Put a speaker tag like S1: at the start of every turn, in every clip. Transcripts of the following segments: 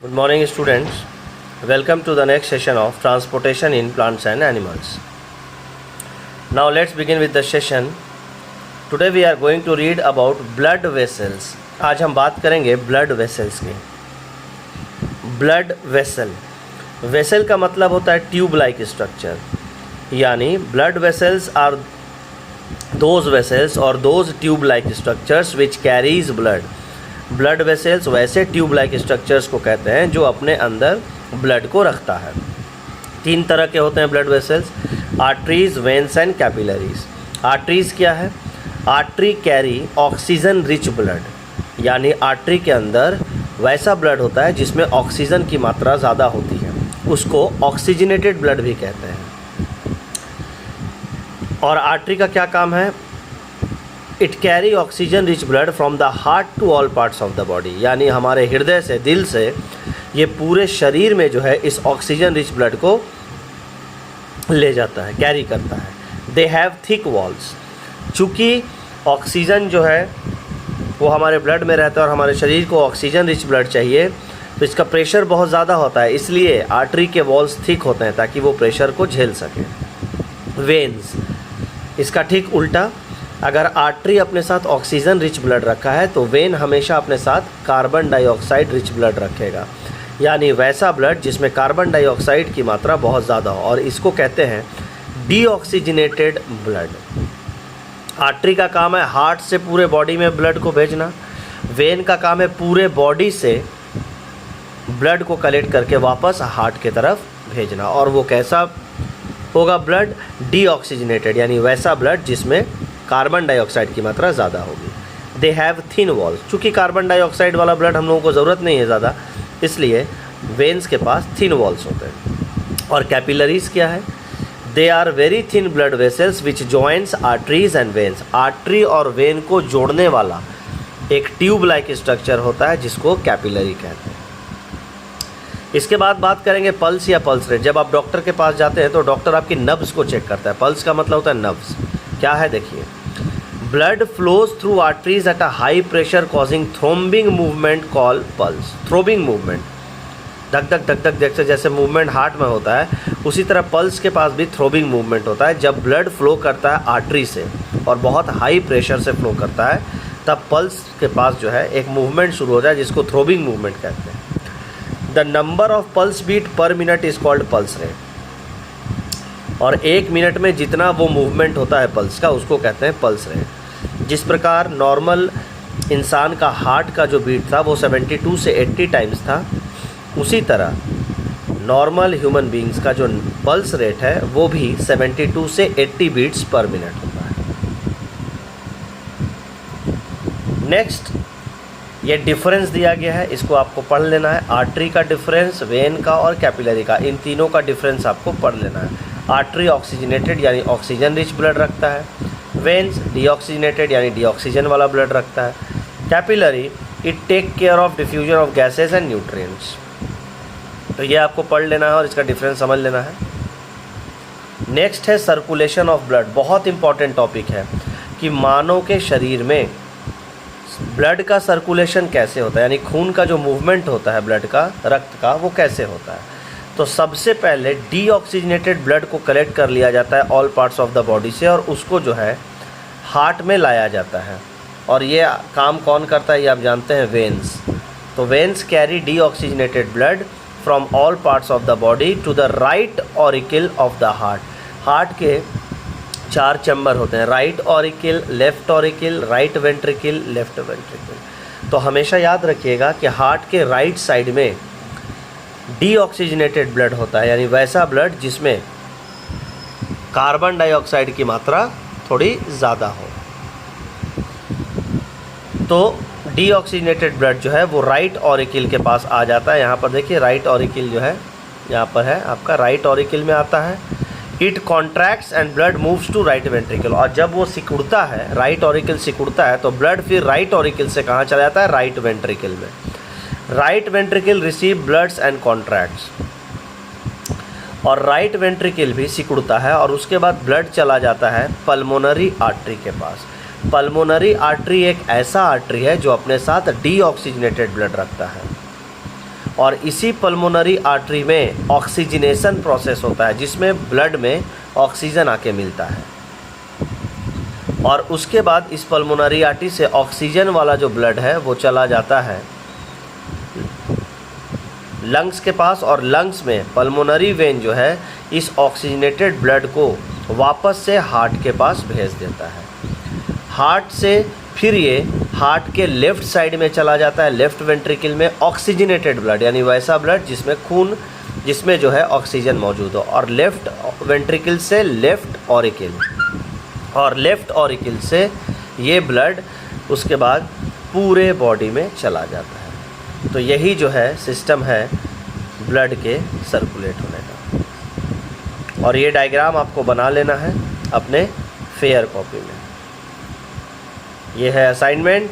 S1: Good morning students, welcome to the next session of transportation in plants and animals. Now let's begin with the session. Today we are going to read about blood vessels. आज हम बात करेंगे blood vessels की. Blood vessel, vessel का मतलब होता है tube like structure, यानी blood vessels are those vessels or those tube like structures which carries blood. Blood vessels वैसे ट्यूब लाइक स्ट्रक्चर्स को कहते हैं जो अपने अंदर ब्लड को रखता है. तीन तरह के होते हैं blood vessels, arteries, veins and capillaries. Arteries क्या है? Artery carry oxygen rich blood, यानी आर्टरी के अंदर वैसा ब्लड होता है जिसमें ऑक्सीजन की मात्रा ज़्यादा होती है, उसको ऑक्सीजनेटेड ब्लड भी कहते हैं. और आर्टरी का क्या काम है? It carry oxygen rich blood from the heart to all parts of the body, यानी हमारे हृदय से, दिल से ये पूरे शरीर में जो है इस ऑक्सीजन रिच ब्लड को ले जाता है, कैरी करता है. They have thick walls. चूँकि ऑक्सीजन जो है वो हमारे ब्लड में रहता है और हमारे शरीर को ऑक्सीजन रिच ब्लड चाहिए, तो इसका प्रेशर बहुत ज़्यादा होता है, इसलिए आर्टरी के वॉल्स थिक होते हैं ताकि वो प्रेशर को झेल सकें. वेन्स, इसका ठीक उल्टा. अगर आर्टरी अपने साथ ऑक्सीजन रिच ब्लड रखा है तो वेन हमेशा अपने साथ कार्बन डाइऑक्साइड रिच ब्लड रखेगा, यानी वैसा ब्लड जिसमें कार्बन डाइऑक्साइड की मात्रा बहुत ज़्यादा हो, और इसको कहते हैं डीऑक्सीजनेटेड ब्लड. आर्टरी का काम है हार्ट से पूरे बॉडी में ब्लड को भेजना, वेन का काम है पूरे बॉडी से ब्लड को कलेक्ट करके वापस हार्ट की तरफ भेजना. और वो कैसा होगा ब्लड? डीऑक्सीजनेटेड, यानी वैसा ब्लड जिसमें कार्बन डाइऑक्साइड की मात्रा ज़्यादा होगी. They have thin walls. चूँकि कार्बन डाइऑक्साइड वाला ब्लड हम लोगों को ज़रूरत नहीं है ज़्यादा, इसलिए वेन्स के पास थिन वॉल्स होते हैं. और कैपिलरीज क्या है? They are very thin blood vessels which joints arteries and veins. Artery और वेन को जोड़ने वाला एक ट्यूब लाइक स्ट्रक्चर होता है जिसको कैपिलरी कहते हैं. इसके बाद बात करेंगे पल्स या पल्स रेट. जब आप डॉक्टर के पास जाते हैं तो डॉक्टर आपकी नब्स को चेक करता है. पल्स का मतलब होता है नब्स. क्या है देखिए, blood flows through arteries at a high pressure causing throbbing movement call pulse. Throbbing movement, धक धक धक धक जैसे जैसे मूवमेंट हार्ट में होता है, उसी तरह पल्स के पास भी थ्रोबिंग मूवमेंट होता है. जब ब्लड फ्लो करता है आर्टरी से और बहुत हाई प्रेशर से फ्लो करता है, तब पल्स के पास जो है एक मूवमेंट शुरू हो जाए जिसको थ्रोबिंग मूवमेंट कहते हैं. The number of pulse beat per minute is called pulse rate. और एक मिनट में जितना वो मूवमेंट होता है पल्स का, उसको कहते हैं पल्स रेट. जिस प्रकार नॉर्मल इंसान का हार्ट का जो बीट था वो 72 से 80 टाइम्स था, उसी तरह नॉर्मल ह्यूमन बीइंग्स का जो पल्स रेट है वो भी 72 से 80 बीट्स पर मिनट होता है. नेक्स्ट, ये डिफरेंस दिया गया है, इसको आपको पढ़ लेना है. आर्टरी का डिफरेंस, वेन का और कैपिलरी का, इन तीनों का डिफरेंस आपको पढ़ लेना है. आर्टरी ऑक्सीजनेटेड यानी ऑक्सीजन रिच ब्लड रखता है. वेन्स डीऑक्सीजनेटेड यानी डीऑक्सीजन वाला ब्लड रखता है. Capillary it take care of diffusion of gases and nutrients. तो ये आपको पढ़ लेना है और इसका डिफरेंस समझ लेना है. नेक्स्ट है सर्कुलेशन ऑफ ब्लड. बहुत इंपॉर्टेंट टॉपिक है कि मानव के शरीर में ब्लड का सर्कुलेशन कैसे होता है, यानी खून का जो मूवमेंट होता है ब्लड का, रक्त का, वो कैसे होता है. तो सबसे पहले डीऑक्सीजनेटेड ब्लड को कलेक्ट कर लिया जाता है all parts of the body से, और उसको जो है हार्ट में लाया जाता है. और ये काम कौन करता है ये आप जानते हैं, वेन्स. तो veins carry deoxygenated blood from all parts of the body to the right auricle of the heart. Heart के 4 चैम्बर होते हैं, right auricle, left auricle, right ventricle, left ventricle. तो हमेशा याद रखिएगा कि हार्ट के राइट साइड में डीऑक्सीजनेटेड ब्लड होता है, यानी वैसा ब्लड जिसमें कार्बन डाइऑक्साइड की मात्रा थोड़ी ज़्यादा हो. तो डीऑक्सीजनेटेड ब्लड जो है वो राइट ऑरिकल के पास आ जाता है. यहाँ पर देखिए राइट ऑरिकल जो है यहाँ पर है आपका, राइट ऑरिकल में आता है. It contracts and blood moves to right ventricle. और जब वो सिकुड़ता है, राइट ऑरिकल सिकुड़ता है, तो ब्लड फिर राइट ऑरिकल से कहाँ चला जाता है? राइट वेंट्रिकल में. Right ventricle receive bloods and contracts. और राइट वेंट्रिकल भी सिकुड़ता है और उसके बाद ब्लड चला जाता है पल्मोनरी आर्टरी के पास. पल्मोनरी आर्टरी एक ऐसा आर्टरी है जो अपने साथ डीऑक्सीजनेटेड ब्लड रखता है. और इसी पल्मोनरी आर्टरी में ऑक्सीजनेशन प्रोसेस होता है, जिसमें ब्लड में ऑक्सीजन आके मिलता है, और उसके बाद इस पल्मोनरी आर्टरी से ऑक्सीजन वाला जो ब्लड है वो चला जाता है लंग्स के पास, और लंग्स में पल्मोनरी वेन जो है इस ऑक्सीजनेटेड ब्लड को वापस से हार्ट के पास भेज देता है। हार्ट से फिर ये हार्ट के लेफ़्ट साइड में चला जाता है, लेफ़्ट वेंट्रिकल में ऑक्सीजनेटेड ब्लड, यानी वैसा ब्लड जिसमें खून, जिसमें जो है ऑक्सीजन मौजूद हो, और लेफ़्ट वेंट्रिकल से लेफ़्ट ऑरिकल, और लेफ़्ट ऑरिकल से ये ब्लड उसके बाद पूरे बॉडी में चला जाता है। तो यही जो है सिस्टम है ब्लड के सर्कुलेट होने का। और ये डायग्राम आपको बना लेना है अपने फेयर कॉपी में। ये है असाइनमेंट।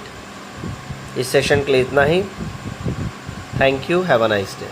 S1: इस सेशन के लिए इतना ही। Thank you, have a nice day.